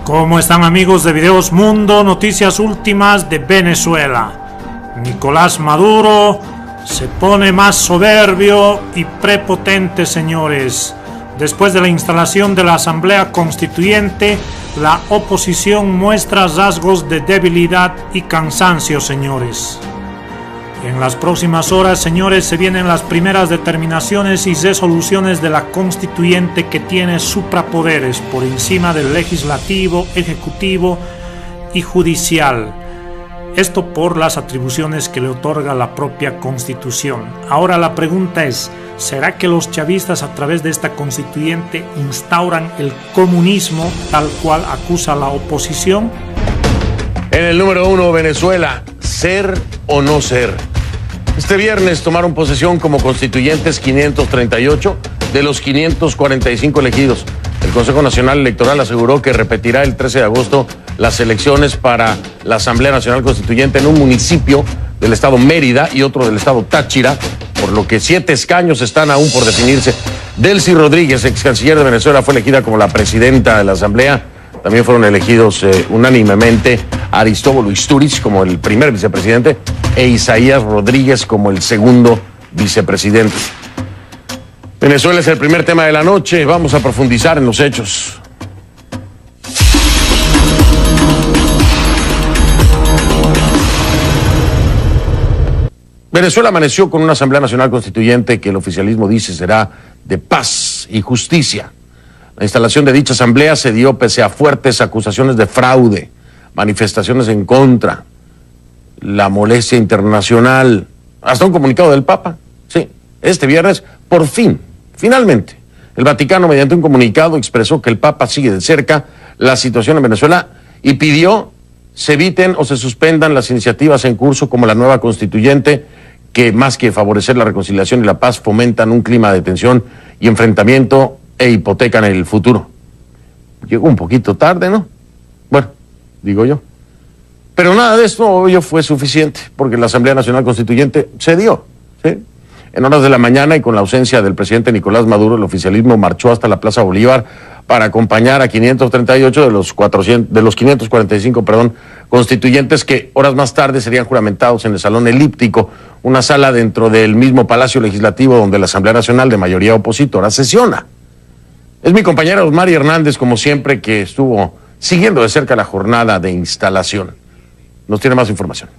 ¿Cómo están, amigos de Videos Mundo? Noticias últimas de Venezuela. Nicolás Maduro se pone más soberbio y prepotente, señores. Después de la instalación de la Asamblea Constituyente, la oposición muestra rasgos de debilidad y cansancio, señores. En las próximas horas, señores, se vienen las primeras determinaciones y resoluciones de la Constituyente, que tiene suprapoderes por encima del legislativo, ejecutivo y judicial. Esto por las atribuciones que le otorga la propia Constitución. Ahora la pregunta es, ¿será que los chavistas a través de esta Constituyente instauran el comunismo tal cual acusa la oposición? En el número 1, Venezuela, ¿ser o no ser? Este viernes tomaron posesión como constituyentes 538 de los 545 elegidos. El Consejo Nacional Electoral aseguró que repetirá el 13 de agosto las elecciones para la Asamblea Nacional Constituyente en un municipio del estado Mérida y otro del estado Táchira, por lo que 7 escaños están aún por definirse. Delcy Rodríguez, ex canciller de Venezuela, fue elegida como la presidenta de la Asamblea. También fueron elegidos unánimemente Aristóbulo Istúriz como el primer vicepresidente e Isaías Rodríguez como el segundo vicepresidente. Venezuela es el primer tema de la noche. Vamos a profundizar en los hechos. Venezuela amaneció con una Asamblea Nacional Constituyente que el oficialismo dice será de paz y justicia. La instalación de dicha asamblea se dio pese a fuertes acusaciones de fraude, manifestaciones en contra, la molestia internacional, hasta un comunicado del Papa. Sí, este viernes, por fin, finalmente, el Vaticano, mediante un comunicado, expresó que el Papa sigue de cerca la situación en Venezuela y pidió se eviten o se suspendan las iniciativas en curso como la nueva constituyente, que más que favorecer la reconciliación y la paz, fomentan un clima de tensión y enfrentamiento e hipotecan el futuro. Llegó un poquito tarde, ¿no? Bueno, digo yo. Pero nada de esto obvio fue suficiente, porque la Asamblea Nacional Constituyente se dio, ¿sí? En horas de la mañana y con la ausencia del presidente Nicolás Maduro, el oficialismo marchó hasta la Plaza Bolívar para acompañar a 538 de los 545, constituyentes que horas más tarde serían juramentados en el Salón Elíptico, una sala dentro del mismo Palacio Legislativo donde la Asamblea Nacional de mayoría opositora sesiona. Es mi compañera Osmari Hernández, como siempre, que estuvo siguiendo de cerca la jornada de instalación. Nos tiene más información.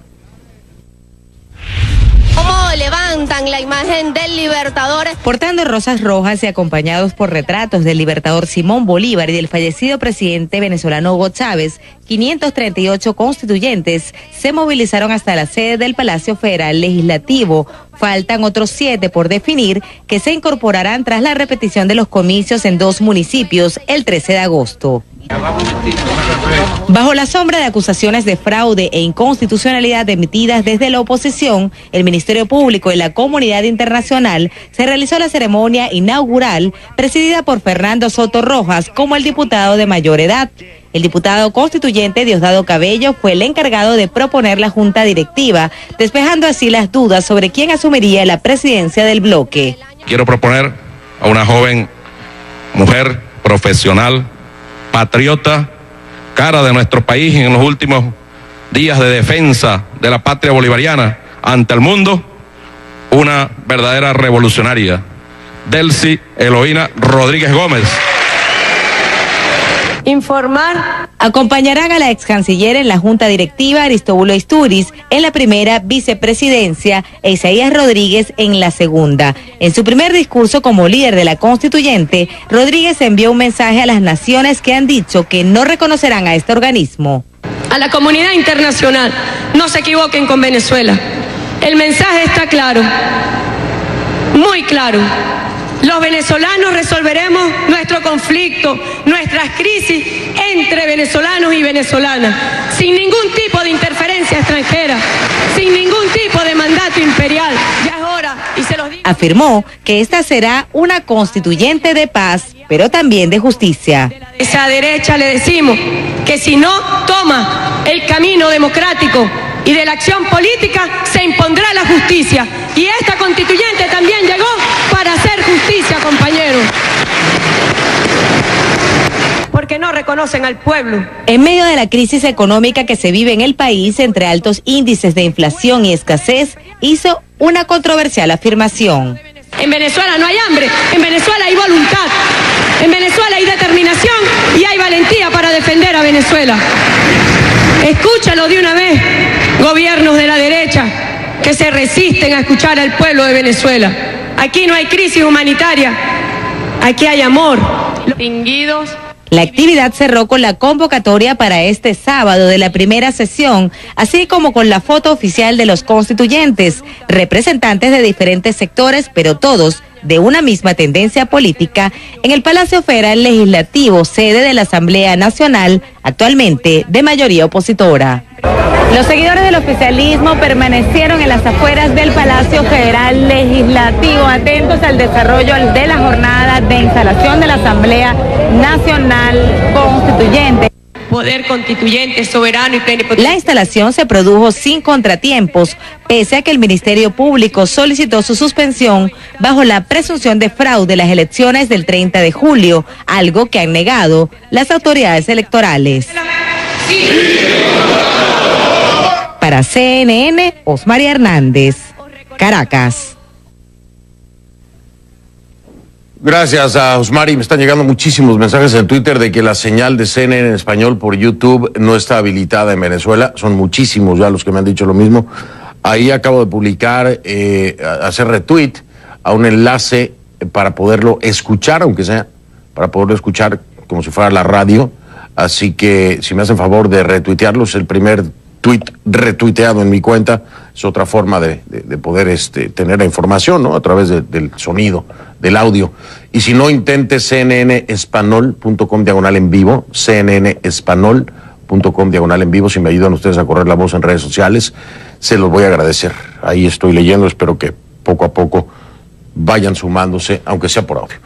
¿Cómo levantan la imagen del Libertador? Portando rosas rojas y acompañados por retratos del Libertador Simón Bolívar y del fallecido presidente venezolano Hugo Chávez, 538 constituyentes se movilizaron hasta la sede del Palacio Federal Legislativo. Faltan otros 7 por definir, que se incorporarán tras la repetición de los comicios en 2 municipios el 13 de agosto. Bajo la sombra de acusaciones de fraude e inconstitucionalidad emitidas desde la oposición, el Ministerio Público y la comunidad internacional, se realizó la ceremonia inaugural presidida por Fernando Soto Rojas como el diputado de mayor edad. El diputado constituyente Diosdado Cabello fue el encargado de proponer la junta directiva, despejando así las dudas sobre quién asumiría la presidencia del bloque. Quiero proponer a una joven mujer profesional, patriota, cara de nuestro país en los últimos días de defensa de la patria bolivariana ante el mundo, una verdadera revolucionaria, Delcy Eloína Rodríguez Gómez. Informar. Acompañarán a la ex canciller en la junta directiva Aristóbulo Istúriz en la primera vicepresidencia e Isaías Rodríguez en la segunda. En su primer discurso como líder de la constituyente, Rodríguez envió un mensaje a las naciones que han dicho que no reconocerán a este organismo. A la comunidad internacional, no se equivoquen con Venezuela. El mensaje está claro, muy claro. Los venezolanos resolveremos nuestro conflicto, nuestras crisis entre venezolanos y venezolanas, sin ningún tipo de interferencia extranjera, sin ningún tipo de mandato imperial. Ya es hora, y se los digo. Afirmó que esta será una constituyente de paz, pero también de justicia. A esa derecha le decimos que si no toma el camino democrático y de la acción política, se impondrá la justicia. Y esta constituyente también llegó para hacer justicia, compañeros. porque no reconocen al pueblo. En medio de la crisis económica que se vive en el país, entre altos índices de inflación y escasez, hizo una controversial afirmación. En Venezuela no hay hambre, en Venezuela hay voluntad, en Venezuela hay determinación y hay valentía para defender a Venezuela. Escúchalo de una vez, gobiernos de la derecha que se resisten a escuchar al pueblo de Venezuela. Aquí no hay crisis humanitaria, aquí hay amor. Distinguidos. La actividad cerró con la convocatoria para este sábado de la primera sesión, así como con la foto oficial de los constituyentes, representantes de diferentes sectores, pero todos de una misma tendencia política, en el Palacio Federal Legislativo, sede de la Asamblea Nacional, actualmente de mayoría opositora. Los seguidores del oficialismo permanecieron en las afueras del Palacio Federal Legislativo, atentos al desarrollo de la jornada de instalación de la Asamblea Nacional Constituyente. Poder constituyente, soberano y plenipotenciario. La instalación se produjo sin contratiempos, pese a que el Ministerio Público solicitó su suspensión bajo la presunción de fraude en las elecciones del 30 de julio, algo que han negado las autoridades electorales. Para CNN, Osmari Hernández, Caracas. Gracias a Osmari. Me están llegando muchísimos mensajes en Twitter de que la señal de CNN en español por YouTube no está habilitada en Venezuela. Son muchísimos ya los que me han dicho lo mismo. Ahí acabo de publicar, hacer retweet a un enlace para poderlo escuchar, aunque sea, para poderlo escuchar como si fuera la radio. Así que si me hacen favor de retuitearlo, es el primer tweet retuiteado en mi cuenta. Es otra forma de poder tener la información, ¿no? A través del sonido, del audio. Y si no, intente cnnespanol.com/en vivo, cnnespanol.com/en vivo. Si me ayudan ustedes a correr la voz en redes sociales, se los voy a agradecer. Ahí estoy leyendo, espero que poco a poco vayan sumándose, aunque sea por audio.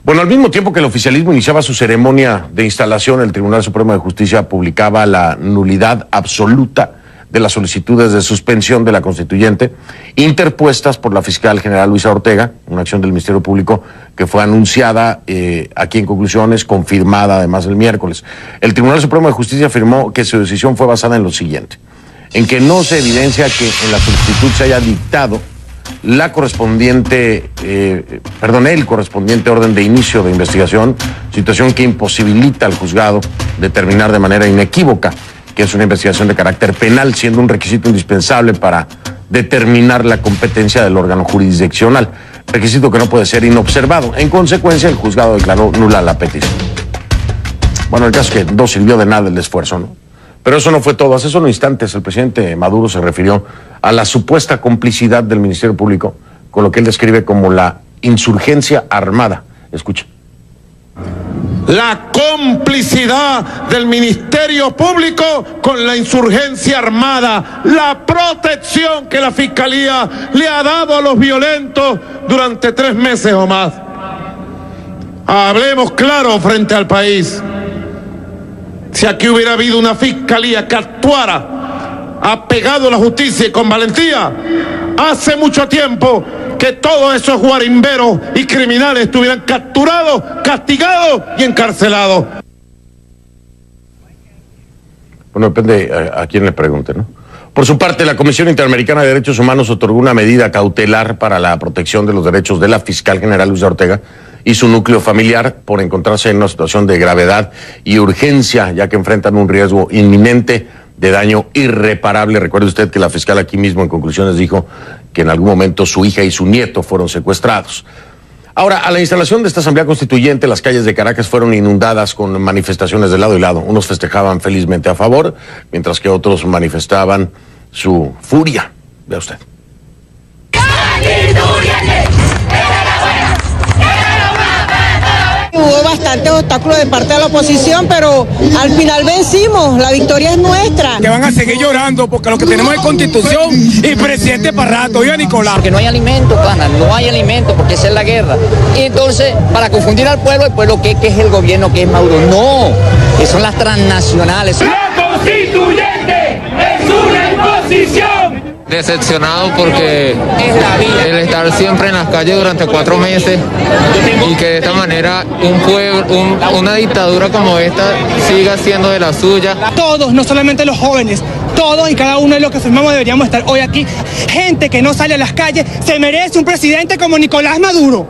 Bueno, al mismo tiempo que el oficialismo iniciaba su ceremonia de instalación, el Tribunal Supremo de Justicia publicaba la nulidad absoluta de las solicitudes de suspensión de la constituyente interpuestas por la fiscal general Luisa Ortega, una acción del Ministerio Público que fue anunciada aquí en conclusiones, confirmada además el miércoles. El Tribunal Supremo de Justicia afirmó que su decisión fue basada en lo siguiente: en que no se evidencia que en la solicitud se haya dictado el correspondiente orden de inicio de investigación, situación que imposibilita al juzgado determinar de manera inequívoca que es una investigación de carácter penal, siendo un requisito indispensable para determinar la competencia del órgano jurisdiccional, requisito que no puede ser inobservado. En consecuencia, el juzgado declaró nula la petición. Bueno, el caso es que no sirvió de nada el esfuerzo, ¿no? Pero eso no fue todo. Hace solo instantes el presidente Maduro se refirió a la supuesta complicidad del Ministerio Público con lo que él describe como la insurgencia armada. Escucha. La complicidad del Ministerio Público con la insurgencia armada, la protección que la Fiscalía le ha dado a los violentos durante 3 meses o más. Hablemos claro frente al país. Si aquí hubiera habido una Fiscalía que actuara apegado a la justicia y con valentía, hace mucho tiempo que todos esos guarimberos y criminales estuvieran capturados, castigados y encarcelados. Bueno, depende a quién le pregunte, ¿no? Por su parte, la Comisión Interamericana de Derechos Humanos otorgó una medida cautelar para la protección de los derechos de la fiscal general Luisa Ortega y su núcleo familiar por encontrarse en una situación de gravedad y urgencia, ya que enfrentan un riesgo inminente de daño irreparable. Recuerde usted que la fiscal aquí mismo en conclusiones dijo que en algún momento su hija y su nieto fueron secuestrados. Ahora, a la instalación de esta Asamblea Constituyente, las calles de Caracas fueron inundadas con manifestaciones de lado y lado. Unos festejaban felizmente a favor, mientras que otros manifestaban su furia. Vea usted. Hubo bastantes obstáculos de parte de la oposición, pero al final vencimos, la victoria es nuestra. Que van a seguir llorando porque lo que tenemos es constitución y presidente para rato, oiga Nicolás. Porque no hay alimento, pana, no hay alimento porque esa es la guerra. Y entonces, para confundir al pueblo, el pueblo que es el gobierno, que es Maduro, no, que son las transnacionales. La constituyente es una imposición. Decepcionado porque el estar siempre en las calles durante 4 meses y que de esta manera una dictadura como esta siga siendo de la suya. Todos, no solamente los jóvenes, todos y cada uno de los que firmamos deberíamos estar hoy aquí. Gente que no sale a las calles se merece un presidente como Nicolás Maduro.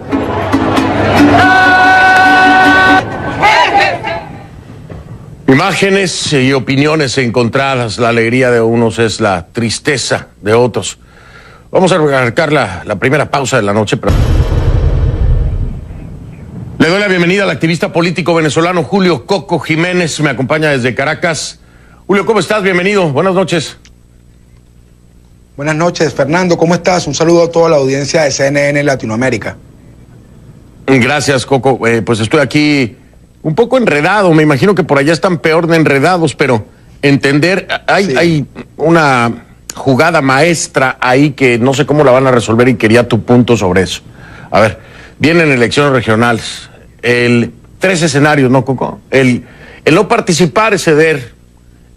Imágenes y opiniones encontradas. La alegría de unos es la tristeza de otros. Vamos a arrancar la primera pausa de la noche. Le doy la bienvenida al activista político venezolano Julio Coco Jiménez. Me acompaña desde Caracas. Julio, ¿cómo estás? Bienvenido. Buenas noches. Buenas noches, Fernando. ¿Cómo estás? Un saludo a toda la audiencia de CNN Latinoamérica. Gracias, Coco. Pues estoy aquí un poco enredado. Me imagino que por allá están peor de enredados, pero entender, hay una jugada maestra ahí que no sé cómo la van a resolver y quería tu punto sobre eso. A ver, vienen elecciones regionales. 3 escenarios, ¿no, Coco? El no participar es ceder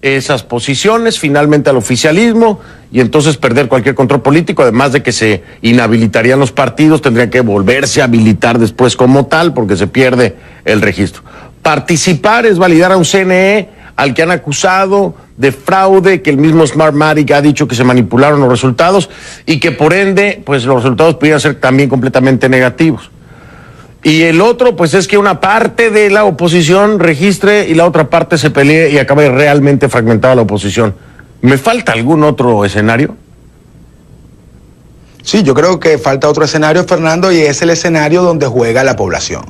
esas posiciones finalmente al oficialismo y entonces perder cualquier control político, además de que se inhabilitarían los partidos, tendrían que volverse a habilitar después como tal porque se pierde el registro. Participar es validar a un CNE al que han acusado de fraude, que el mismo Smartmatic ha dicho que se manipularon los resultados y que por ende pues los resultados pudieran ser también completamente negativos. Y el otro, pues es que una parte de la oposición registre y la otra parte se pelee y acabe realmente fragmentada la oposición. ¿Me falta algún otro escenario? Sí, yo creo que falta otro escenario, Fernando, y es el escenario donde juega la población.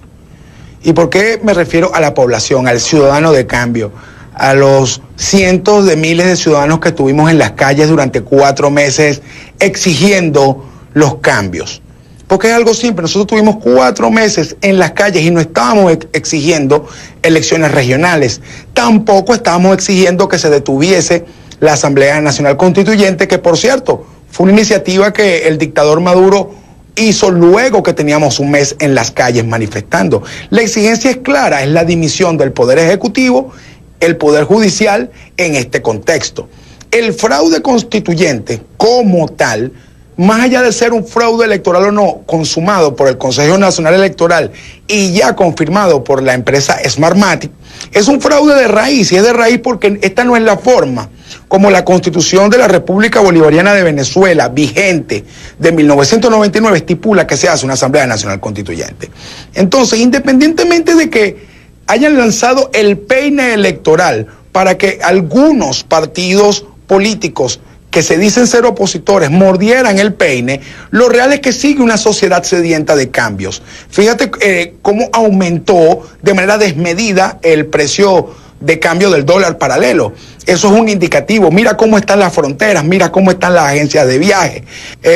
¿Y por qué me refiero a la población, al ciudadano de cambio? A los cientos de miles de ciudadanos que estuvimos en las calles durante 4 meses exigiendo los cambios. Porque es algo simple, nosotros tuvimos 4 meses en las calles y no estábamos exigiendo elecciones regionales. Tampoco estábamos exigiendo que se detuviese la Asamblea Nacional Constituyente, que por cierto, fue una iniciativa que el dictador Maduro hizo luego que teníamos un mes en las calles manifestando. La exigencia es clara, es la dimisión del Poder Ejecutivo, el Poder Judicial en este contexto. El fraude constituyente como tal, más allá de ser un fraude electoral o no consumado por el Consejo Nacional Electoral y ya confirmado por la empresa Smartmatic, es un fraude de raíz, y es de raíz porque esta no es la forma como la Constitución de la República Bolivariana de Venezuela, vigente de 1999, estipula que se hace una Asamblea Nacional Constituyente. Entonces, independientemente de que hayan lanzado el peine electoral para que algunos partidos políticos que se dicen ser opositores mordieran el peine, lo real es que sigue una sociedad sedienta de cambios. Fíjate cómo aumentó de manera desmedida el precio de cambio del dólar paralelo. Eso es un indicativo. Mira cómo están las fronteras, mira cómo están las agencias de viaje.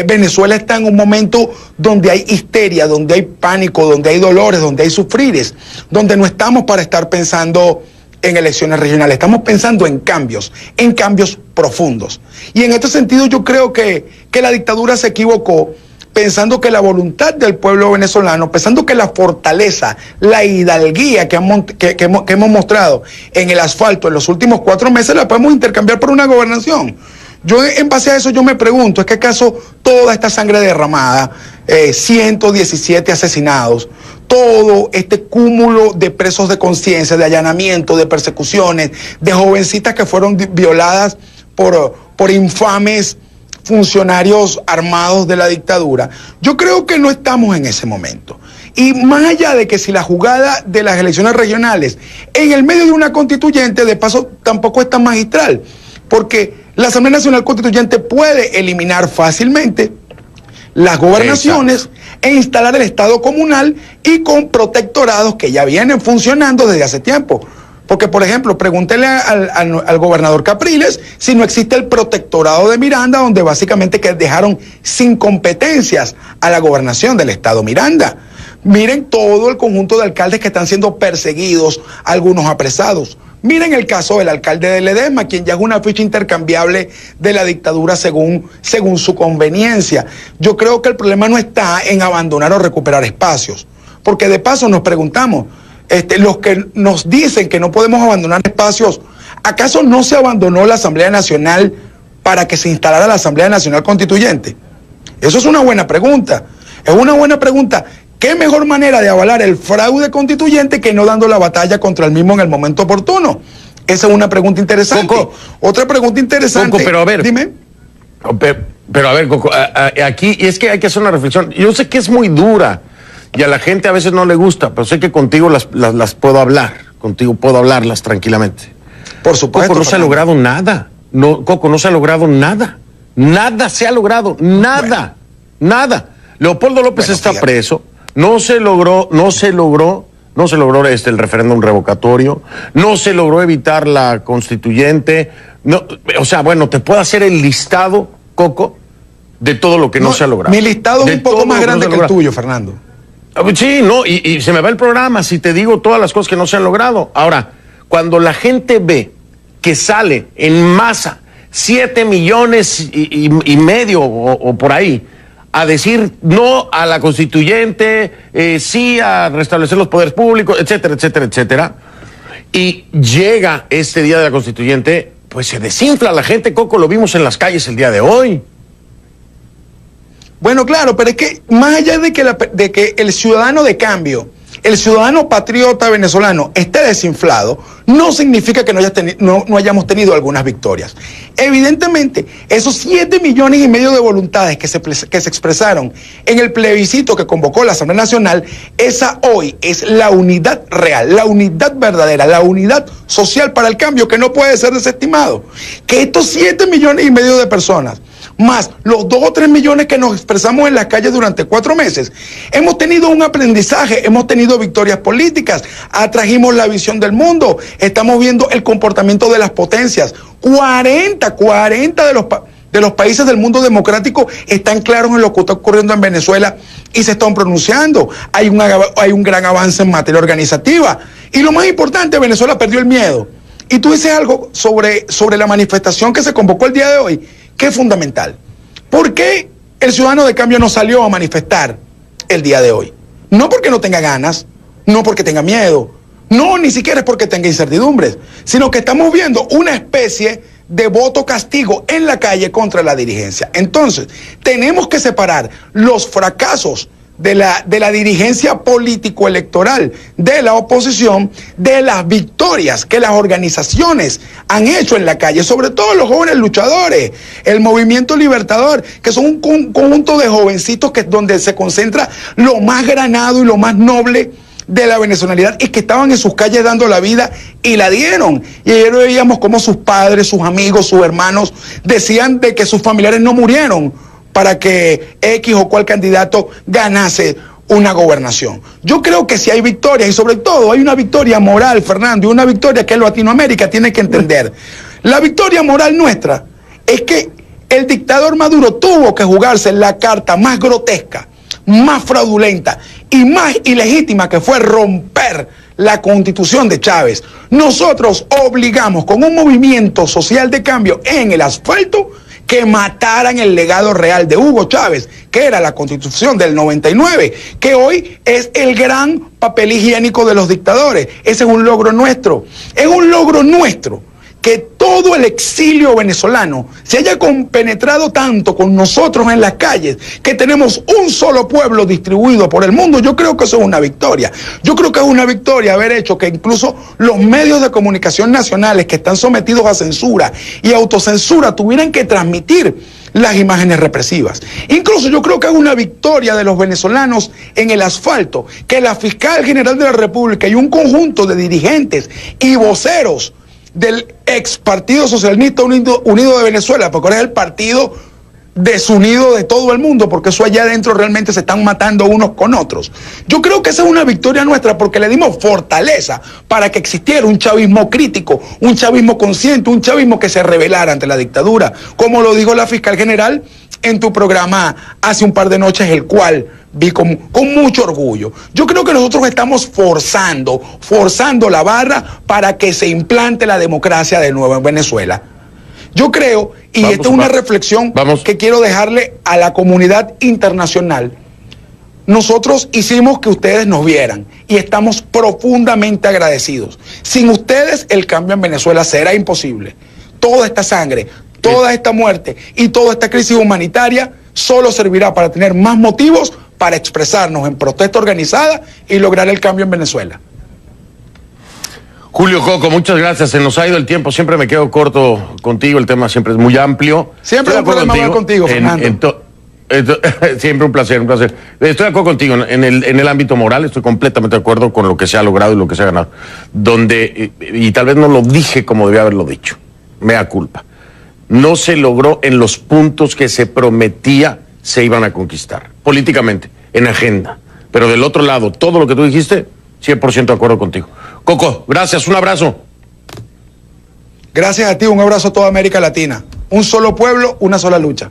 Venezuela está en un momento donde hay histeria, donde hay pánico, donde hay dolores, donde hay sufrires, donde no estamos para estar pensando en elecciones regionales, estamos pensando en cambios profundos. Y en este sentido yo creo que la dictadura se equivocó pensando que la voluntad del pueblo venezolano, pensando que la fortaleza, la hidalguía que hemos mostrado en el asfalto en los últimos 4 meses la podemos intercambiar por una gobernación. Yo en base a eso yo me pregunto, ¿es que acaso toda esta sangre derramada, 117 asesinados, todo este cúmulo de presos de conciencia, de allanamiento, de persecuciones, de jovencitas que fueron violadas por infames funcionarios armados de la dictadura? Yo creo que no estamos en ese momento. Y más allá de que si la jugada de las elecciones regionales en el medio de una constituyente, de paso tampoco es tan magistral, porque la Asamblea Nacional Constituyente puede eliminar fácilmente las gobernaciones e instalar el Estado comunal y con protectorados que ya vienen funcionando desde hace tiempo. Porque, por ejemplo, pregúntele al gobernador Capriles si no existe el protectorado de Miranda, donde básicamente que dejaron sin competencias a la gobernación del Estado Miranda. Miren todo el conjunto de alcaldes que están siendo perseguidos, algunos apresados. Miren el caso del alcalde de Ledesma, quien ya es una ficha intercambiable de la dictadura según su conveniencia. Yo creo que el problema no está en abandonar o recuperar espacios, porque de paso nos preguntamos, los que nos dicen que no podemos abandonar espacios, ¿acaso no se abandonó la Asamblea Nacional para que se instalara la Asamblea Nacional Constituyente? Eso es una buena pregunta. Es una buena pregunta. ¿Qué mejor manera de avalar el fraude constituyente que no dando la batalla contra el mismo en el momento oportuno? Esa es una pregunta interesante. Coco, otra pregunta interesante. Coco, pero a ver. Dime. Pero a ver, Coco, aquí es que hay que hacer una reflexión. Yo sé que es muy dura y a la gente a veces no le gusta, pero sé que contigo las puedo hablar. Contigo puedo hablarlas tranquilamente. Por supuesto. Coco, no se ha logrado nada. No, Coco, no se ha logrado nada. Nada se ha logrado. Nada. Bueno. Nada. Leopoldo López está preso. No se logró el referéndum revocatorio, no se logró evitar la constituyente, no, o sea, bueno, te puedo hacer el listado, Coco, de todo lo que no se ha logrado. Mi listado es un poco más grande que el tuyo, Fernando. Sí, no, y se me va el programa si te digo todas las cosas que no se han logrado. Ahora, cuando la gente ve que sale en masa 7 millones y medio o por ahí, a decir no a la constituyente, sí a restablecer los poderes públicos, etcétera, etcétera, etcétera. Y llega este día de la constituyente, pues se desinfla la gente, Coco, lo vimos en las calles el día de hoy. Bueno, claro, pero es que más allá de que el ciudadano de cambio, el ciudadano patriota venezolano esté desinflado, no significa que no hayamos tenido algunas victorias. Evidentemente, esos 7 millones y medio de voluntades que se expresaron en el plebiscito que convocó la Asamblea Nacional, esa hoy es la unidad real, la unidad verdadera, la unidad social para el cambio que no puede ser desestimado. Que estos 7 millones y medio de personas, más los 2 o 3 millones que nos expresamos en las calles durante 4 meses, hemos tenido un aprendizaje, hemos tenido victorias políticas, atrajimos la visión del mundo, estamos viendo el comportamiento de las potencias. 40 de los países del mundo democrático están claros en lo que está ocurriendo en Venezuela y se están pronunciando. Hay un gran avance en materia organizativa. Y lo más importante, Venezuela perdió el miedo. Y tú dices algo sobre la manifestación que se convocó el día de hoy, que es fundamental. ¿Por qué el ciudadano de cambio no salió a manifestar el día de hoy? No porque no tenga ganas, no porque tenga miedo, no, ni siquiera es porque tenga incertidumbres, sino que estamos viendo una especie de voto castigo en la calle contra la dirigencia. Entonces, tenemos que separar los fracasos de la dirigencia político-electoral de la oposición de las victorias que las organizaciones han hecho en la calle, sobre todo los jóvenes luchadores, el movimiento libertador, que son un conjunto de jovencitos donde se concentra lo más granado y lo más noble de la venezolanidad y que estaban en sus calles dando la vida y la dieron. Y ayer veíamos cómo sus padres, sus amigos, sus hermanos decían de que sus familiares no murieron para que X o cual candidato ganase una gobernación. Yo creo que si hay victorias, y sobre todo hay una victoria moral, Fernando, y una victoria que Latinoamérica tiene que entender. La victoria moral nuestra es que el dictador Maduro tuvo que jugarse la carta más grotesca, más fraudulenta y más ilegítima, que fue romper la Constitución de Chávez. Nosotros obligamos con un movimiento social de cambio en el asfalto que mataran el legado real de Hugo Chávez, que era la Constitución del 99, que hoy es el gran papel higiénico de los dictadores. Ese es un logro nuestro. Es un logro nuestro que todo el exilio venezolano se haya compenetrado tanto con nosotros en las calles, que tenemos un solo pueblo distribuido por el mundo. Yo creo que eso es una victoria. Yo creo que es una victoria haber hecho que incluso los medios de comunicación nacionales que están sometidos a censura y autocensura tuvieran que transmitir las imágenes represivas. Incluso yo creo que es una victoria de los venezolanos en el asfalto, que la fiscal general de la República y un conjunto de dirigentes y voceros del ex Partido Socialista Unido de Venezuela, porque ahora es el partido desunido de todo el mundo, porque eso allá adentro realmente se están matando unos con otros. Yo creo que esa es una victoria nuestra, porque le dimos fortaleza para que existiera un chavismo crítico, un chavismo consciente, un chavismo que se rebelara ante la dictadura, como lo dijo la fiscal general en tu programa hace un par de noches, el cual vi con mucho orgullo. Yo creo que nosotros estamos forzando la barra para que se implante la democracia de nuevo en Venezuela. Yo creo, y esta es una reflexión que quiero dejarle a la comunidad internacional. Nosotros hicimos que ustedes nos vieran y estamos profundamente agradecidos. Sin ustedes el cambio en Venezuela será imposible. Toda esta sangre, toda esta muerte y toda esta crisis humanitaria solo servirá para tener más motivos para expresarnos en protesta organizada y lograr el cambio en Venezuela. Julio Coco, muchas gracias. Se nos ha ido el tiempo. Siempre me quedo corto contigo. El tema siempre es muy amplio. Siempre es un problema hablar contigo, Fernando. Siempre un placer, un placer. Estoy de acuerdo contigo en el ámbito moral. Estoy completamente de acuerdo con lo que se ha logrado y lo que se ha ganado. Y tal vez no lo dije como debía haberlo dicho. Mea culpa. No se logró en los puntos que se prometía se iban a conquistar. Políticamente, en agenda. Pero del otro lado, todo lo que tú dijiste, 100% de acuerdo contigo. Coco, gracias, un abrazo. Gracias a ti, un abrazo a toda América Latina. Un solo pueblo, una sola lucha.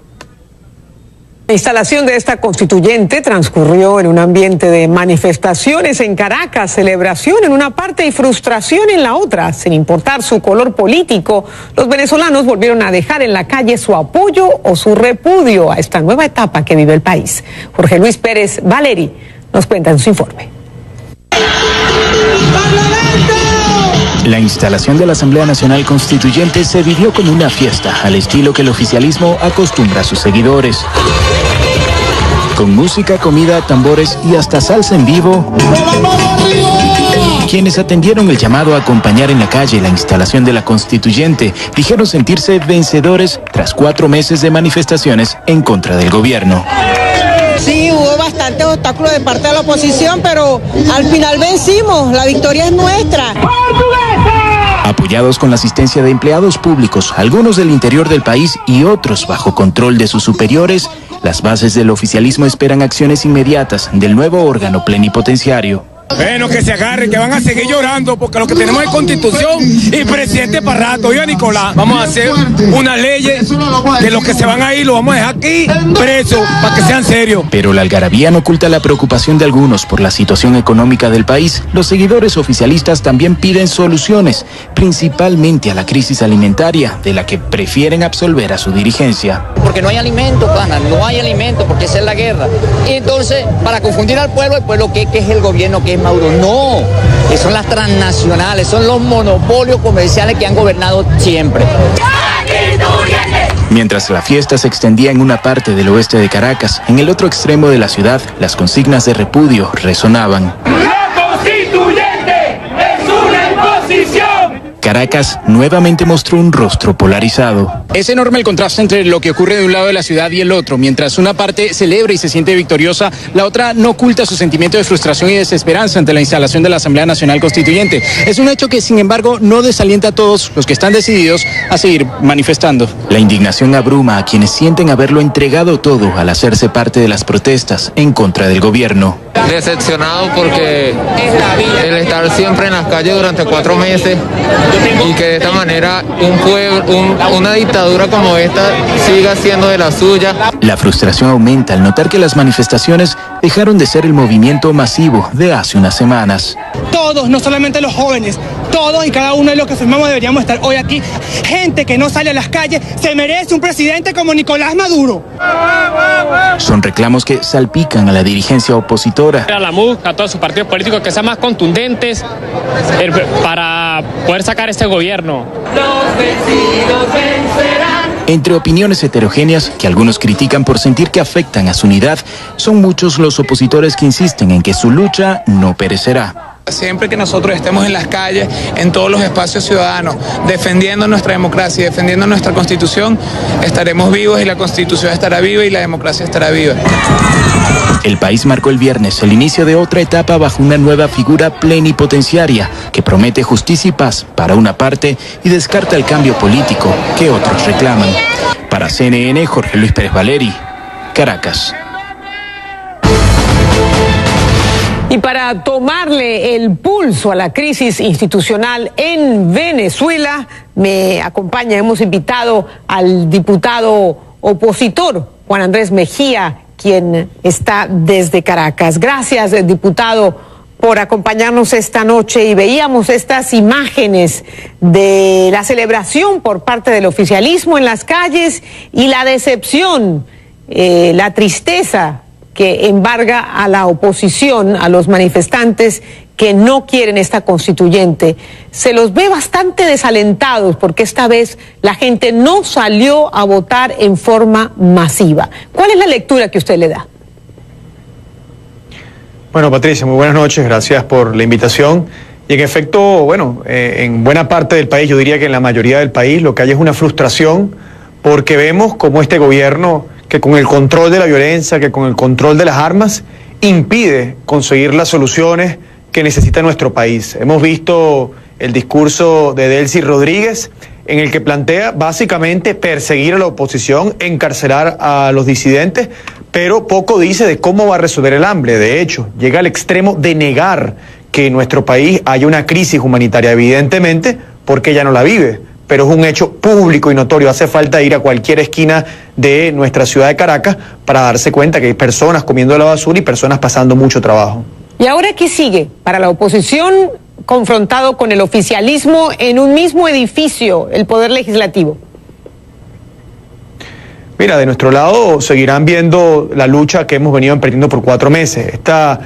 La instalación de esta constituyente transcurrió en un ambiente de manifestaciones en Caracas, celebración en una parte y frustración en la otra. Sin importar su color político, los venezolanos volvieron a dejar en la calle su apoyo o su repudio a esta nueva etapa que vive el país. Jorge Luis Pérez Valeri nos cuenta en su informe. La instalación de la Asamblea Nacional Constituyente se vivió como una fiesta, al estilo que el oficialismo acostumbra a sus seguidores. Con música, comida, tambores y hasta salsa en vivo, quienes atendieron el llamado a acompañar en la calle la instalación de la Constituyente dijeron sentirse vencedores tras 4 meses de manifestaciones en contra del gobierno. Sí, hubo bastantes obstáculos de parte de la oposición, pero al final vencimos, la victoria es nuestra. Apoyados con la asistencia de empleados públicos, algunos del interior del país y otros bajo control de sus superiores, las bases del oficialismo esperan acciones inmediatas del nuevo órgano plenipotenciario. Bueno, que se agarren, que van a seguir llorando, porque lo que tenemos es constitución y presidente para rato. Oiga, Nicolás, vamos a hacer una ley de los que se van a ir, los vamos a dejar aquí presos para que sean serios. Pero la algarabía no oculta la preocupación de algunos por la situación económica del país. Los seguidores oficialistas también piden soluciones, principalmente a la crisis alimentaria, de la que prefieren absolver a su dirigencia. Porque no hay alimento, pana, no hay alimento, porque esa es la guerra. Y entonces, para confundir al pueblo, el pueblo que es el gobierno, que es Maduro. No, son las transnacionales, son los monopolios comerciales que han gobernado siempre. Mientras la fiesta se extendía en una parte del oeste de Caracas, en el otro extremo de la ciudad, las consignas de repudio resonaban. ¡La Constituyente es una imposición! Caracas nuevamente mostró un rostro polarizado. Es enorme el contraste entre lo que ocurre de un lado de la ciudad y el otro. Mientras una parte celebra y se siente victoriosa, la otra no oculta su sentimiento de frustración y desesperanza ante la instalación de la Asamblea Nacional Constituyente. Es un hecho que, sin embargo, no desalienta a todos los que están decididos a seguir manifestando. La indignación abruma a quienes sienten haberlo entregado todo al hacerse parte de las protestas en contra del gobierno. Decepcionado porque el estar siempre en las calles durante 4 meses y que de esta manera una dictadura como esta siga siendo de la suya. La frustración aumenta al notar que las manifestaciones dejaron de ser el movimiento masivo de hace unas semanas. Todos, no solamente los jóvenes, todos y cada uno de los que firmamos deberíamos estar hoy aquí. Gente que no sale a las calles se merece un presidente como Nicolás Maduro. Son reclamos que salpican a la dirigencia opositora. A la MUC, a todos sus partidos políticos que sean más contundentes para poder sacar este gobierno. Los vencidos vencerán. Entre opiniones heterogéneas que algunos critican por sentir que afectan a su unidad, son muchos los opositores que insisten en que su lucha no perecerá. Siempre que nosotros estemos en las calles, en todos los espacios ciudadanos, defendiendo nuestra democracia y defendiendo nuestra Constitución, estaremos vivos y la Constitución estará viva y la democracia estará viva. El país marcó el viernes el inicio de otra etapa bajo una nueva figura plenipotenciaria que promete justicia y paz para una parte y descarta el cambio político que otros reclaman. Para CNN, Jorge Luis Pérez Valeri, Caracas. Y para tomarle el pulso a la crisis institucional en Venezuela, me acompaña, hemos invitado al diputado opositor Juan Andrés Mejía, quien está desde Caracas. Gracias, diputado, por acompañarnos esta noche, y veíamos estas imágenes de la celebración por parte del oficialismo en las calles y la decepción, la tristeza que embarga a la oposición, a los manifestantes que no quieren esta constituyente. Se los ve bastante desalentados porque esta vez la gente no salió a votar en forma masiva. ¿Cuál es la lectura que usted le da? Bueno, Patricia, muy buenas noches, gracias por la invitación. Y en efecto, bueno, en buena parte del país, yo diría que en la mayoría del país, lo que hay es una frustración porque vemos como este gobierno, que con el control de la violencia, que con el control de las armas, impide conseguir las soluciones que necesita nuestro país. Hemos visto el discurso de Delcy Rodríguez, en el que plantea básicamente perseguir a la oposición, encarcelar a los disidentes, pero poco dice de cómo va a resolver el hambre. De hecho, llega al extremo de negar que en nuestro país haya una crisis humanitaria, evidentemente, porque ella no la vive, pero es un hecho público y notorio. Hace falta ir a cualquier esquina de nuestra ciudad de Caracas para darse cuenta que hay personas comiendo la basura y personas pasando mucho trabajo. ¿Y ahora qué sigue para la oposición confrontado con el oficialismo en un mismo edificio, el Poder Legislativo? Mira, de nuestro lado seguirán viendo la lucha que hemos venido emprendiendo por 4 meses. Estas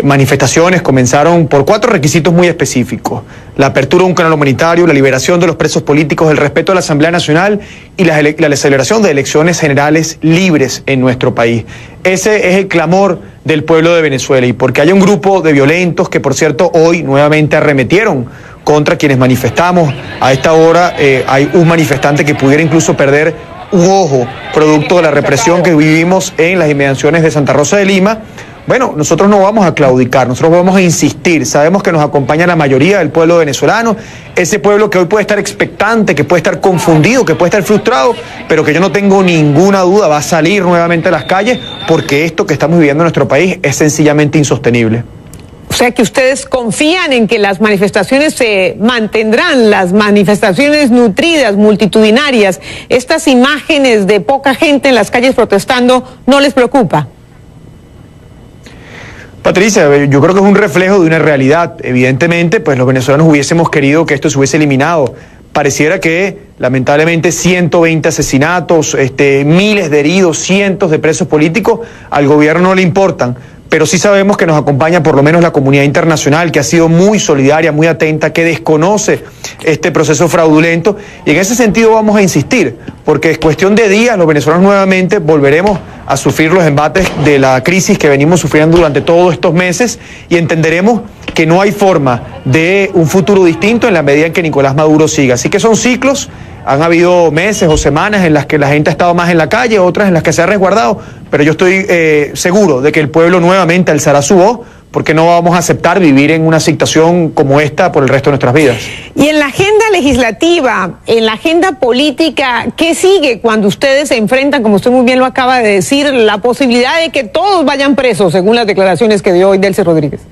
manifestaciones comenzaron por 4 requisitos muy específicos: la apertura de un canal humanitario, la liberación de los presos políticos, el respeto a la Asamblea Nacional y la celebración de elecciones generales libres en nuestro país. Ese es el clamor del pueblo de Venezuela, y porque hay un grupo de violentos que, por cierto, hoy nuevamente arremetieron contra quienes manifestamos. A esta hora hay un manifestante que pudiera incluso perder un ojo, producto de la represión que vivimos en las inmediaciones de Santa Rosa de Lima. Bueno, nosotros no vamos a claudicar, nosotros vamos a insistir. Sabemos que nos acompaña la mayoría del pueblo venezolano, ese pueblo que hoy puede estar expectante, que puede estar confundido, que puede estar frustrado, pero que yo no tengo ninguna duda va a salir nuevamente a las calles, porque esto que estamos viviendo en nuestro país es sencillamente insostenible. O sea que ustedes confían en que las manifestaciones se mantendrán, las manifestaciones nutridas, multitudinarias. Estas imágenes de poca gente en las calles protestando, ¿no les preocupa? Patricia, yo creo que es un reflejo de una realidad. Evidentemente, pues los venezolanos hubiésemos querido que esto se hubiese eliminado. Pareciera que, lamentablemente, 120 asesinatos, miles de heridos, cientos de presos políticos, al gobierno no le importan. Pero sí sabemos que nos acompaña por lo menos la comunidad internacional, que ha sido muy solidaria, muy atenta, que desconoce este proceso fraudulento. Y en ese sentido vamos a insistir, porque es cuestión de días, los venezolanos nuevamente volveremos a sufrir los embates de la crisis que venimos sufriendo durante todos estos meses, y entenderemos que no hay forma de un futuro distinto en la medida en que Nicolás Maduro siga. Así que son ciclos. Han habido meses o semanas en las que la gente ha estado más en la calle, otras en las que se ha resguardado, pero yo estoy seguro de que el pueblo nuevamente alzará su voz, porque no vamos a aceptar vivir en una situación como esta por el resto de nuestras vidas. Y en la agenda legislativa, en la agenda política, ¿qué sigue cuando ustedes se enfrentan, como usted muy bien lo acaba de decir, la posibilidad de que todos vayan presos, según las declaraciones que dio hoy Delcy Rodríguez?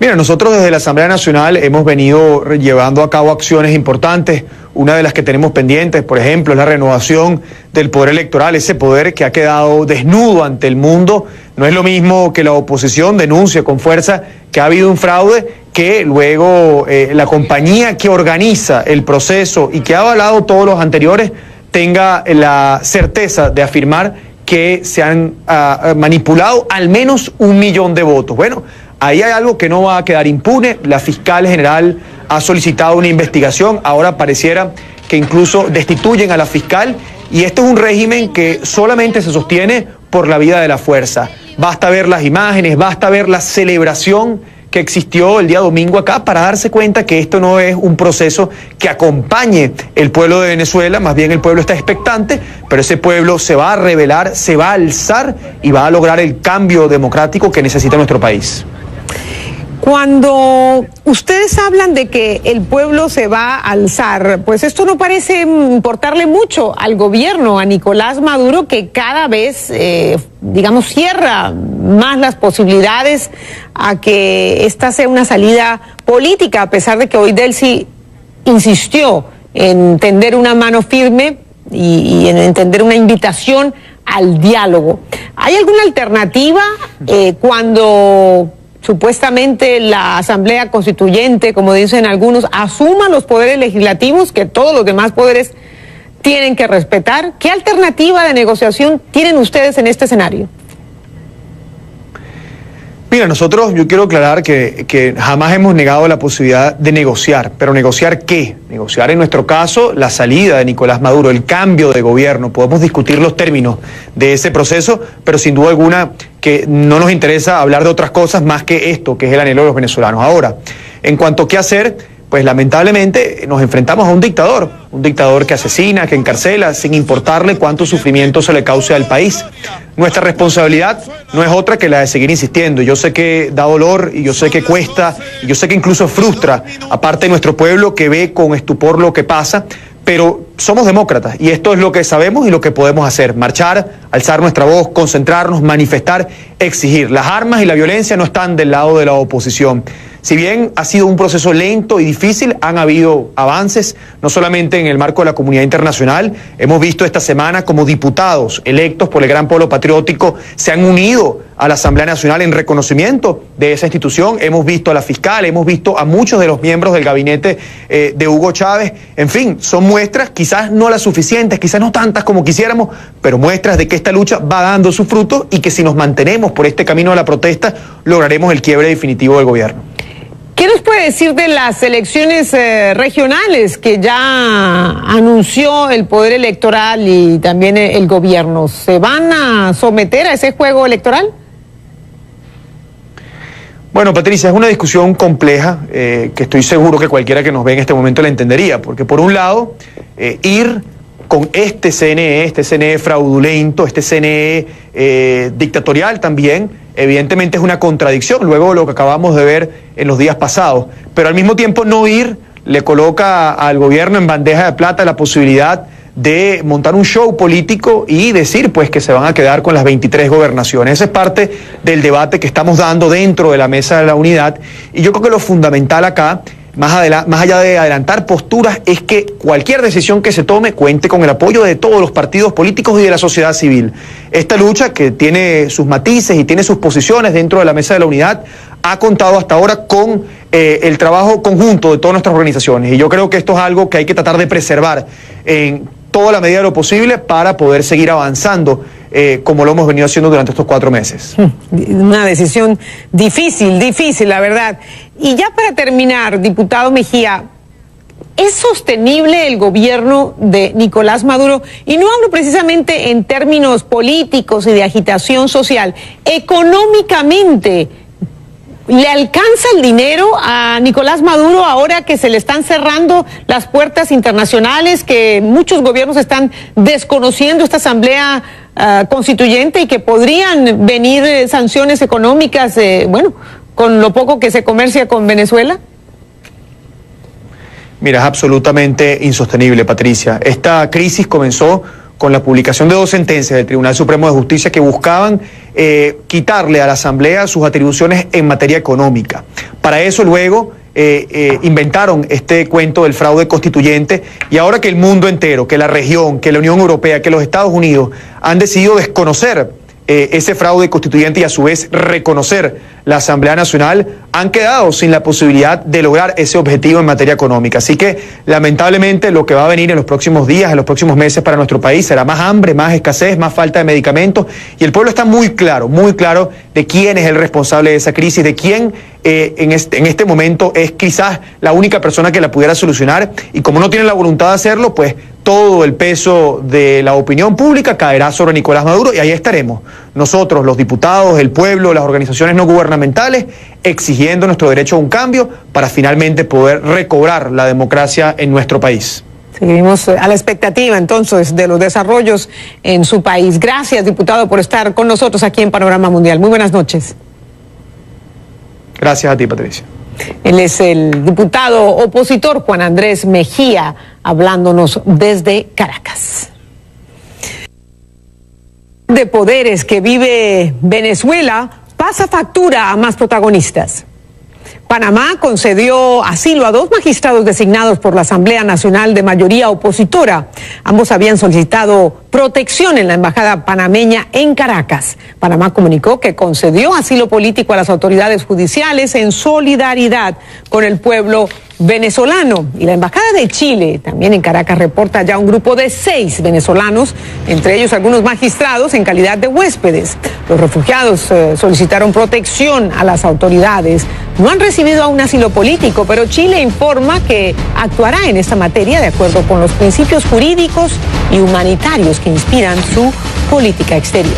Mira, nosotros desde la Asamblea Nacional hemos venido llevando a cabo acciones importantes. Una de las que tenemos pendientes, por ejemplo, es la renovación del poder electoral, ese poder que ha quedado desnudo ante el mundo. No es lo mismo que la oposición denuncie con fuerza que ha habido un fraude, que luego la compañía que organiza el proceso y que ha avalado todos los anteriores tenga la certeza de afirmar que se han manipulado al menos 1 millón de votos. Bueno, ahí hay algo que no va a quedar impune. La fiscal general ha solicitado una investigación. Ahora pareciera que incluso destituyen a la fiscal. Y esto es un régimen que solamente se sostiene por la vía de la fuerza. Basta ver las imágenes, basta ver la celebración que existió el día domingo acá para darse cuenta que esto no es un proceso que acompañe el pueblo de Venezuela. Más bien el pueblo está expectante, pero ese pueblo se va a rebelar, se va a alzar y va a lograr el cambio democrático que necesita nuestro país. Cuando ustedes hablan de que el pueblo se va a alzar, pues esto no parece importarle mucho al gobierno, a Nicolás Maduro, que cada vez, cierra más las posibilidades a que esta sea una salida política, a pesar de que hoy Delcy insistió en tender una mano firme y en entender una invitación al diálogo. ¿Hay alguna alternativa cuando supuestamente la Asamblea Constituyente, como dicen algunos, asuma los poderes legislativos que todos los demás poderes tienen que respetar? ¿Qué alternativa de negociación tienen ustedes en este escenario? Mira, yo quiero aclarar que jamás hemos negado la posibilidad de negociar, pero ¿negociar qué? Negociar en nuestro caso la salida de Nicolás Maduro, el cambio de gobierno. Podemos discutir los términos de ese proceso, pero sin duda alguna que no nos interesa hablar de otras cosas más que esto, que es el anhelo de los venezolanos. Ahora, en cuanto a qué hacer, pues lamentablemente nos enfrentamos a un dictador que asesina, que encarcela, sin importarle cuánto sufrimiento se le cause al país. Nuestra responsabilidad no es otra que la de seguir insistiendo. Yo sé que da dolor y yo sé que cuesta y yo sé que incluso frustra a parte de nuestro pueblo que ve con estupor lo que pasa, pero somos demócratas y esto es lo que sabemos y lo que podemos hacer: marchar, alzar nuestra voz, concentrarnos, manifestar, exigir. Las armas y la violencia no están del lado de la oposición. Si bien ha sido un proceso lento y difícil, han habido avances, no solamente en el marco de la comunidad internacional. Hemos visto esta semana como diputados electos por el Gran Polo Patriótico se han unido a la Asamblea Nacional en reconocimiento de esa institución. Hemos visto a la fiscal, hemos visto a muchos de los miembros del gabinete de Hugo Chávez. En fin, son muestras, quizás no las suficientes, quizás no tantas como quisiéramos, pero muestras de que esta lucha va dando sus frutos y que si nos mantenemos por este camino de la protesta, lograremos el quiebre definitivo del gobierno. ¿Qué nos puede decir de las elecciones regionales que ya anunció el Poder Electoral y también el gobierno? ¿Se van a someter a ese juego electoral? Bueno, Patricia, es una discusión compleja que estoy seguro que cualquiera que nos ve en este momento la entendería, porque por un lado, ir con este CNE fraudulento, este CNE dictatorial también, evidentemente es una contradicción luego de lo que acabamos de ver en los días pasados, pero al mismo tiempo no ir le coloca al gobierno en bandeja de plata la posibilidad de montar un show político y decir pues que se van a quedar con las 23 gobernaciones. Esa es parte del debate que estamos dando dentro de la mesa de la unidad y yo creo que lo fundamental acá, más allá de adelantar posturas, es que cualquier decisión que se tome cuente con el apoyo de todos los partidos políticos y de la sociedad civil. Esta lucha, que tiene sus matices y tiene sus posiciones dentro de la mesa de la unidad, ha contado hasta ahora con el trabajo conjunto de todas nuestras organizaciones. Y yo creo que esto es algo que hay que tratar de preservar en toda la medida de lo posible para poder seguir avanzando como lo hemos venido haciendo durante estos 4 meses. Una decisión difícil, la verdad. Y ya para terminar, diputado Mejía, ¿es sostenible el gobierno de Nicolás Maduro? Y no hablo precisamente en términos políticos y de agitación social. Económicamente, ¿le alcanza el dinero a Nicolás Maduro ahora que se le están cerrando las puertas internacionales, que muchos gobiernos están desconociendo esta asamblea constituyente y que podrían venir sanciones económicas, con lo poco que se comercia con Venezuela? Mira, es absolutamente insostenible, Patricia. Esta crisis comenzó con la publicación de 2 sentencias del Tribunal Supremo de Justicia que buscaban quitarle a la Asamblea sus atribuciones en materia económica. Para eso luego inventaron este cuento del fraude constituyente y ahora que el mundo entero, que la región, que la Unión Europea, que los Estados Unidos han decidido desconocer ese fraude constituyente y a su vez reconocer la Asamblea Nacional, han quedado sin la posibilidad de lograr ese objetivo en materia económica. Así que lamentablemente lo que va a venir en los próximos días, en los próximos meses para nuestro país será más hambre, más escasez, más falta de medicamentos y el pueblo está muy claro de quién es el responsable de esa crisis, de quién en este momento es quizás la única persona que la pudiera solucionar y como no tiene la voluntad de hacerlo, pues todo el peso de la opinión pública caerá sobre Nicolás Maduro y ahí estaremos nosotros, los diputados, el pueblo, las organizaciones no gubernamentales, exigiendo nuestro derecho a un cambio para finalmente poder recobrar la democracia en nuestro país. Seguimos a la expectativa entonces de los desarrollos en su país. Gracias, diputado, por estar con nosotros aquí en Panorama Mundial. Muy buenas noches. Gracias a ti, Patricia. Él es el diputado opositor Juan Andrés Mejía, hablándonos desde Caracas. De poderes que vive Venezuela pasa factura a más protagonistas. Panamá concedió asilo a 2 magistrados designados por la Asamblea Nacional de mayoría opositora. Ambos habían solicitado protección en la embajada panameña en Caracas. Panamá comunicó que concedió asilo político a las autoridades judiciales en solidaridad con con el pueblo venezolano. Y la Embajada de Chile, también en Caracas, reporta ya un grupo de 6 venezolanos, entre ellos algunos magistrados en calidad de huéspedes. Los refugiados solicitaron protección a las autoridades. No han recibido aún asilo político, pero Chile informa que actuará en esta materia de acuerdo con los principios jurídicos y humanitarios que inspiran su política exterior.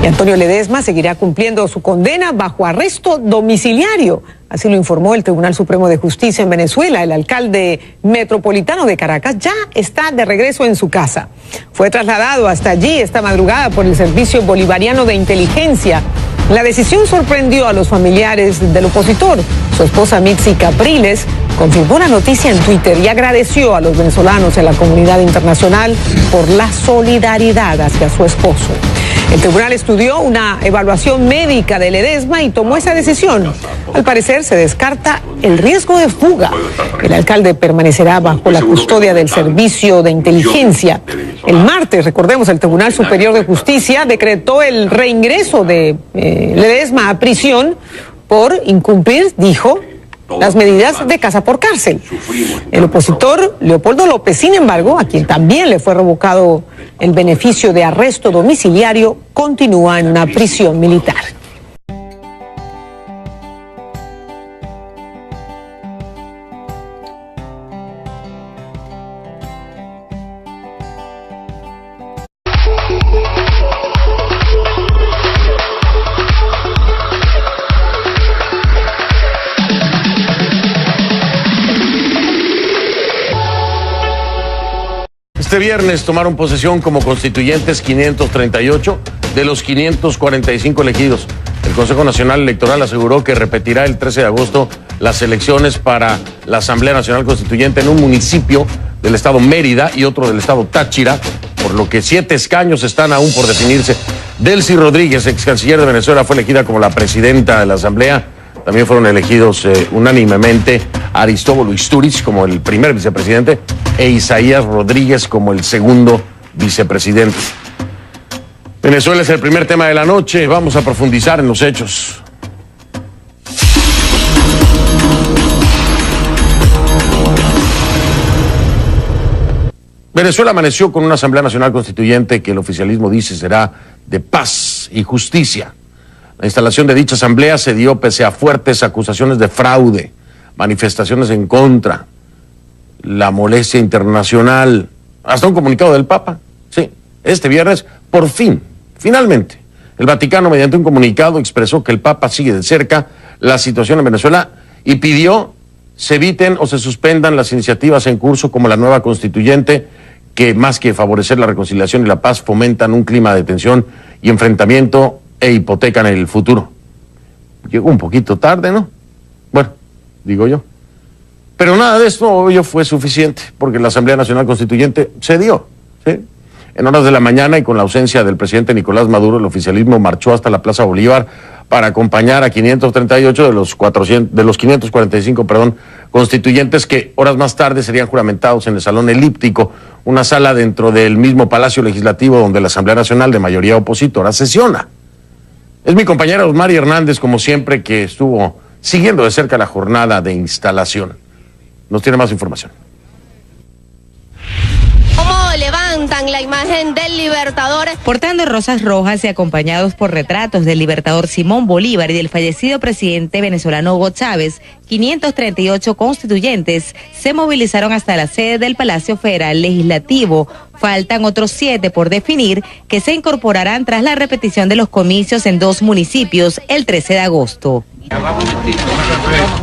Y Antonio Ledesma seguirá cumpliendo su condena bajo arresto domiciliario. Así lo informó el Tribunal Supremo de Justicia en Venezuela. El alcalde metropolitano de Caracas ya está de regreso en su casa. Fue trasladado hasta allí esta madrugada por el Servicio Bolivariano de Inteligencia. La decisión sorprendió a los familiares del opositor. Su esposa Mitzi Capriles confirmó la noticia en Twitter y agradeció a los venezolanos y a la comunidad internacional por la solidaridad hacia su esposo. El tribunal estudió una evaluación médica de Ledesma y tomó esa decisión. Al parecer se descarta el riesgo de fuga. El alcalde permanecerá bajo la custodia del Servicio de Inteligencia. El martes, recordemos, el Tribunal Superior de Justicia decretó el reingreso de Ledesma a prisión por incumplir, dijo, las medidas de casa por cárcel. El opositor Leopoldo López, sin embargo, a quien también le fue revocado el beneficio de arresto domiciliario, continúa en una prisión militar. Este viernes tomaron posesión como constituyentes 538 de los 545 elegidos. El Consejo Nacional Electoral aseguró que repetirá el 13 de agosto las elecciones para la Asamblea Nacional Constituyente en un municipio del estado Mérida y otro del estado Táchira, por lo que 7 escaños están aún por definirse. Delcy Rodríguez, ex canciller de Venezuela, fue elegida como la presidenta de la Asamblea. También fueron elegidos unánimemente Aristóbulo Istúriz como el primer vicepresidente e Isaías Rodríguez como el segundo vicepresidente. Venezuela es el primer tema de la noche. Vamos a profundizar en los hechos. Venezuela amaneció con una Asamblea Nacional Constituyente que el oficialismo dice será de paz y justicia. La instalación de dicha asamblea se dio pese a fuertes acusaciones de fraude, manifestaciones en contra, la molestia internacional, hasta un comunicado del Papa. Sí, este viernes, por fin, finalmente, el Vaticano mediante un comunicado expresó que el Papa sigue de cerca la situación en Venezuela y pidió se eviten o se suspendan las iniciativas en curso como la nueva constituyente que más que favorecer la reconciliación y la paz fomentan un clima de tensión y enfrentamiento e hipotecan el futuro. Llegó un poquito tarde, ¿no? Bueno, digo yo. Pero nada de esto obvio fue suficiente, porque la Asamblea Nacional Constituyente cedió, ¿sí? En horas de la mañana y con la ausencia del presidente Nicolás Maduro, el oficialismo marchó hasta la Plaza Bolívar para acompañar a 538 de los 545, constituyentes que horas más tarde serían juramentados en el Salón Elíptico, una sala dentro del mismo Palacio Legislativo donde la Asamblea Nacional de mayoría opositora sesiona. Es mi compañera Osmari Hernández, como siempre, que estuvo siguiendo de cerca la jornada de instalación. Nos tiene más información. ¿Cómo levantan la imagen del Libertador? Portando rosas rojas y acompañados por retratos del libertador Simón Bolívar y del fallecido presidente venezolano Hugo Chávez, 538 constituyentes se movilizaron hasta la sede del Palacio Federal Legislativo. Faltan otros 7 por definir que se incorporarán tras la repetición de los comicios en 2 municipios el 13 de agosto.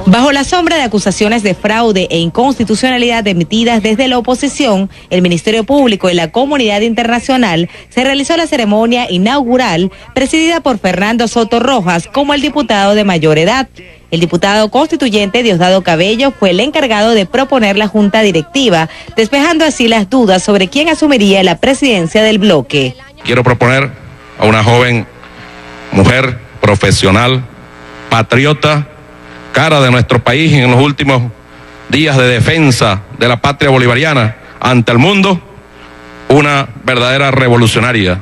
Bajo la sombra de acusaciones de fraude e inconstitucionalidad emitidas desde la oposición, el Ministerio Público y la comunidad internacional se realizó la ceremonia inaugural presidida por Fernando Soto Rojas como el diputado de mayor edad. El diputado constituyente Diosdado Cabello fue el encargado de proponer la junta directiva, despejando así las dudas sobre quién asumiría la presidencia del bloque. Quiero proponer a una joven mujer profesional, patriota, cara de nuestro país en los últimos días de defensa de la patria bolivariana ante el mundo, una verdadera revolucionaria,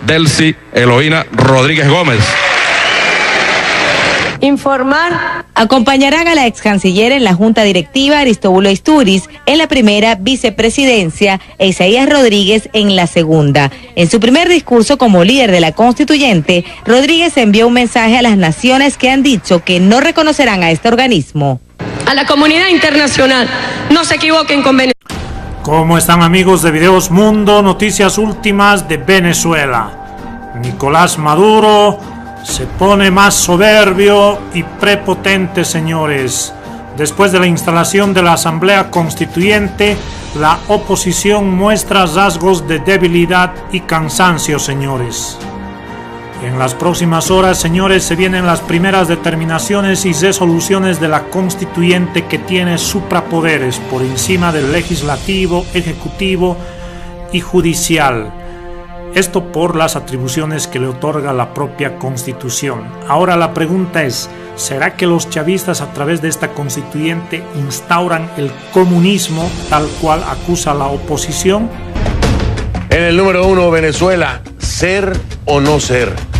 Delcy Eloína Rodríguez Gómez. informar. Acompañarán a la ex canciller en la junta directiva Aristóbulo Istúriz en la primera vicepresidencia e Isaías Rodríguez en la segunda. En su primer discurso como líder de la constituyente, Rodríguez envió un mensaje a las naciones que han dicho que no reconocerán a este organismo. A la comunidad internacional, no se equivoquen con Venezuela. ¿Cómo están, amigos de Videos Mundo? Noticias últimas de Venezuela. Nicolás Maduro se pone más soberbio y prepotente, señores. Después de la instalación de la Asamblea Constituyente, la oposición muestra rasgos de debilidad y cansancio, señores. En las próximas horas, señores, se vienen las primeras determinaciones y resoluciones de la Constituyente, que tiene suprapoderes por encima del legislativo, ejecutivo y judicial. Esto por las atribuciones que le otorga la propia Constitución. Ahora la pregunta es, ¿será que los chavistas a través de esta Constituyente instauran el comunismo tal cual acusa la oposición? En el número 1, Venezuela, ser o no ser.